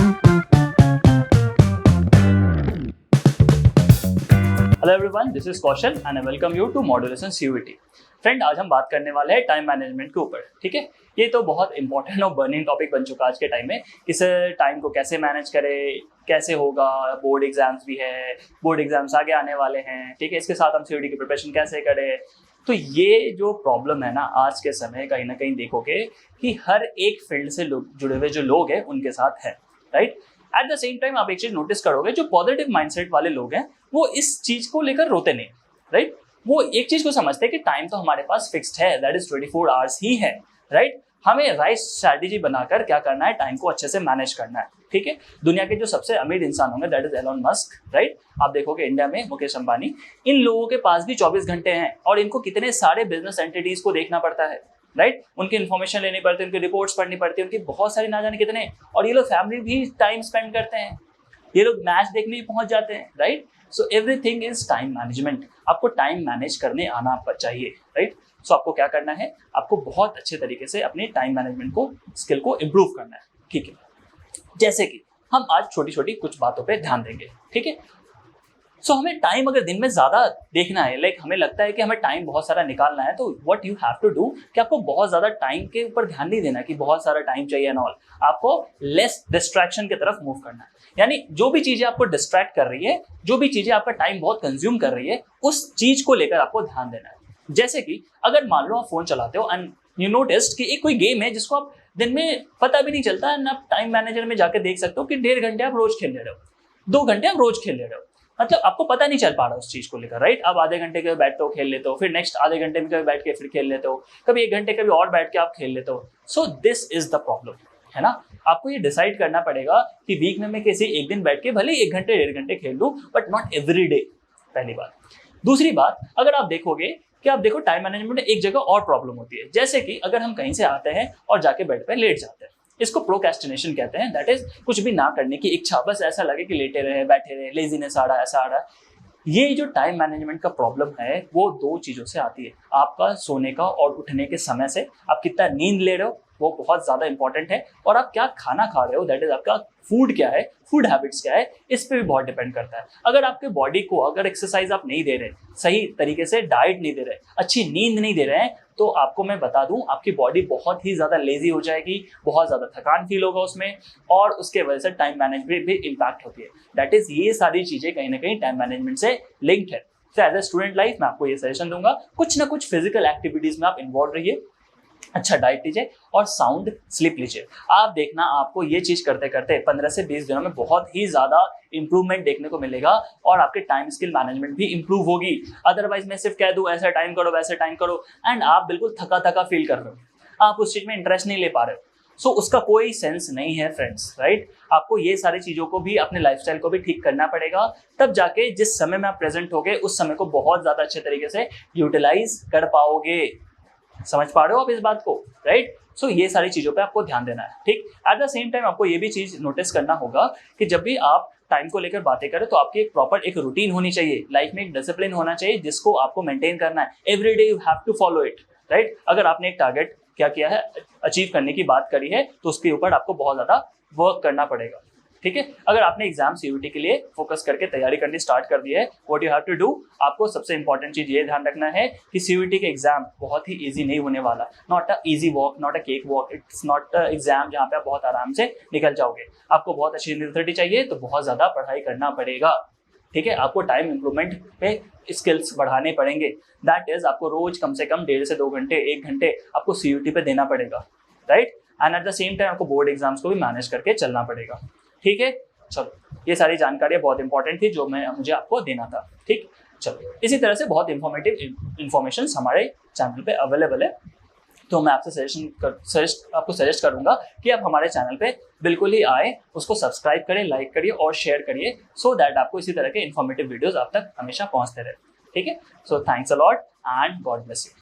Hello everyone, this is Kaushal and I welcome you to modulation CUET. Friend, आज हम बात करने वाले हैं टाइम मैनेजमेंट के ऊपर। ठीक है, ये तो बहुत इंपॉर्टेंट और बर्निंग टॉपिक बन चुका है आज के टाइम में। इस टाइम को कैसे मैनेज करें, कैसे होगा, बोर्ड एग्जाम्स भी है, बोर्ड एग्जाम्स आगे आने वाले हैं। ठीक है, इसके साथ हम सीयूईटी की प्रिपरेशन कैसे करें। तो ये जो प्रॉब्लम है ना, आज के समय कहीं ना कहीं देखोगे कि हर एक फील्ड से जुड़े हुए जो लोग हैं उनके साथ है, right. At the same time आप एक चीज नोटिस करोगे, जो पॉजिटिव माइंडसेट वाले लोग हैं वो इस चीज को लेकर रोते नहीं, राइट। वो एक चीज को समझते हैं कि टाइम तो हमारे पास फिक्स्ड है, दैट इज 24 आवर्स ही है, राइट। हमें राइट स्ट्रैटेजी बनाकर क्या करना है, टाइम को अच्छे से मैनेज करना है। ठीक है, दुनिया के जो सबसे अमीर इंसान होंगे that is Elon Musk, right. आप देखोगे इंडिया में मुकेश अंबानी, इन लोगों के पास भी 24 घंटे हैं और इनको कितने सारे बिजनेस एंटिटीज को देखना पड़ता है, राइट। उनकी इन्फॉर्मेशन लेनी पड़ती है, उनकी रिपोर्ट्स पढ़नी पड़ती है, उनकी बहुत सारी ना जाने कितने, और ये लोग फैमिली भी टाइम स्पेंड करते हैं, ये लोग मैच देखने भी पहुंच जाते हैं, right. So everything is time management. आपको टाइम मैनेज करने आना चाहिए, राइट। सो आपको क्या करना है, आपको बहुत अच्छे तरीके से अपने टाइम मैनेजमेंट को स्किल को इम्प्रूव करना है। ठीक है, जैसे कि हम आज छोटी छोटी कुछ बातों पे ध्यान देंगे। ठीक है, सो हमें टाइम अगर दिन में ज्यादा देखना है, लाइक हमें लगता है कि हमें टाइम बहुत सारा निकालना है, तो what you have to do कि आपको बहुत ज्यादा टाइम के ऊपर ध्यान नहीं देना कि बहुत सारा टाइम चाहिए एंड ऑल। आपको लेस डिस्ट्रैक्शन की तरफ मूव करना है। यानी जो भी चीजें आपको डिस्ट्रैक्ट कर रही है, जो भी चीजें आपका टाइम बहुत कंज्यूम कर रही है, उस चीज को लेकर आपको ध्यान देना है। जैसे कि अगर मान लो आप फोन चलाते हो एंड यू नोटिस्ड कि एक कोई गेम है जिसको आप दिन में पता भी नहीं चलता है, आप टाइम मैनेजर में जाकर देख सकते हो कि 1.5 घंटे आप रोज खेल ले रहे हो, 2 घंटे आप रोज खेल ले रहे हो, मतलब आपको पता नहीं चल पा रहा उस चीज को लेकर, राइट। आप आधे घंटे के बैठते हो, खेल लेते हो, फिर नेक्स्ट आधे घंटे में कभी बैठ के फिर खेल लेते हो, कभी 1 घंटे कभी और बैठ के आप खेल लेते हो। So this is the problem, है ना। आपको ये डिसाइड करना पड़ेगा कि वीक में मैं किसी एक दिन बैठ के भले 1 घंटे 1.5 घंटे खेल लूं, बट नॉट एवरी डे, पहली बात। दूसरी बात, अगर आप देखोगे कि आप देखो टाइम मैनेजमेंट में एक जगह और प्रॉब्लम होती है, जैसे कि अगर हम कहीं से आते हैं और जाके बेड पे लेट जाते हैं, इसको प्रोक्रेस्टिनेशन कहते हैं। दैट इज कुछ भी ना करने की इच्छा, बस ऐसा लगे कि लेटे रहे, बैठे रहे, लेजीनेस आ रहा है, ऐसा आ रहा है। ये जो टाइम मैनेजमेंट का प्रॉब्लम है वो 2 चीजों से आती है, आपका सोने का और उठने के समय से। आप कितना नींद ले रहे हो वो बहुत ज्यादा इंपॉर्टेंट है, और आप क्या खाना खा रहे हो, दैट इज आपका फूड क्या है, फूड हैबिट्स क्या है, इस पे भी बहुत डिपेंड करता है। अगर आपके बॉडी को अगर एक्सरसाइज आप नहीं दे रहे, सही तरीके से डाइट नहीं दे रहे, अच्छी नींद नहीं दे रहे हैं, तो आपको मैं बता दूं आपकी बॉडी बहुत ही ज्यादा लेजी हो जाएगी, बहुत ज्यादा थकान फील होगा उसमें, और उसके वजह से टाइम मैनेजमेंट भी इम्पैक्ट होती है। दैट इज ये सारी चीजें कहीं ना कहीं टाइम मैनेजमेंट से लिंक्ड है। तो एज ए स्टूडेंट लाइफ में आपको ये सजेशन दूंगा, कुछ ना कुछ फिजिकल एक्टिविटीज में आप इन्वॉल्व रहिए, अच्छा डाइट लीजिए और साउंड स्लीप लीजिए। आप देखना, आपको ये चीज करते करते 15 से 20 दिनों में बहुत ही ज्यादा इंप्रूवमेंट देखने को मिलेगा, और आपके टाइम स्किल मैनेजमेंट भी इंप्रूव होगी। अदरवाइज मैं सिर्फ कह दूं ऐसा टाइम करो वैसे टाइम करो, एंड आप बिल्कुल थका थका फील कर रहे हो, आप उस चीज में इंटरेस्ट नहीं ले पा रहे हो, सो उसका कोई सेंस नहीं है फ्रेंड्स, राइट। आपको ये सारी चीजों को भी, अपने लाइफस्टाइल को भी ठीक करना पड़ेगा, तब जाके जिस समय में आप प्रेजेंट होगे उस समय को बहुत ज्यादा अच्छे तरीके से यूटिलाइज कर पाओगे। समझ पा रहे हो आप इस बात को, राइट। सो ये सारी चीजों पे आपको ध्यान देना है, ठीक। एट द सेम टाइम आपको ये भी चीज नोटिस करना होगा कि जब भी आप टाइम को लेकर बातें करें तो आपकी एक प्रॉपर एक रूटीन होनी चाहिए, लाइफ में एक डिसिप्लिन होना चाहिए जिसको आपको मेंटेन करना है। Every day you have to follow it, right. अगर आपने एक टारगेट क्या किया है, अचीव करने की बात करी है, तो उसके ऊपर आपको बहुत ज्यादा वर्क करना पड़ेगा, ठीक है। अगर आपने एग्जाम सीयूईटी के लिए फोकस करके तैयारी करनी स्टार्ट कर दी है, what you have to do, आपको सबसे इंपॉर्टेंट चीज ये ध्यान रखना है कि सीयूईटी के एग्जाम बहुत ही इजी नहीं होने वाला। Not a easy walk, not a cake walk, it's not a exam जहाँ पे आप बहुत आराम से निकल जाओगे। आपको बहुत अच्छी नींद चाहिए, तो बहुत ज्यादा पढ़ाई करना पड़ेगा, ठीक है। आपको टाइम इंप्रूवमेंट पे स्किल्स बढ़ाने पड़ेंगे, दैट इज आपको रोज कम से कम 1.5 से 2 घंटे 1 घंटे आपको सीयूईटी पे देना पड़ेगा, right. And at the same time आपको बोर्ड एग्जाम्स को भी मैनेज करके चलना पड़ेगा, ठीक है। चलो, ये सारी जानकारियां बहुत इंपॉर्टेंट थी जो मुझे आपको देना था, ठीक। चलो, इसी तरह से बहुत इंफॉर्मेटिव इन्फॉर्मेशन हमारे चैनल पे अवेलेबल है, तो मैं आपसे आपको सजेस्ट करूंगा कि आप हमारे चैनल पे बिल्कुल ही आए, उसको सब्सक्राइब करें, लाइक करिए और शेयर करिए, सो दैट आपको इसी तरह के इन्फॉर्मेटिव वीडियोस आप तक हमेशा पहुंचते रहे, ठीक है। So thanks a lot and God bless you.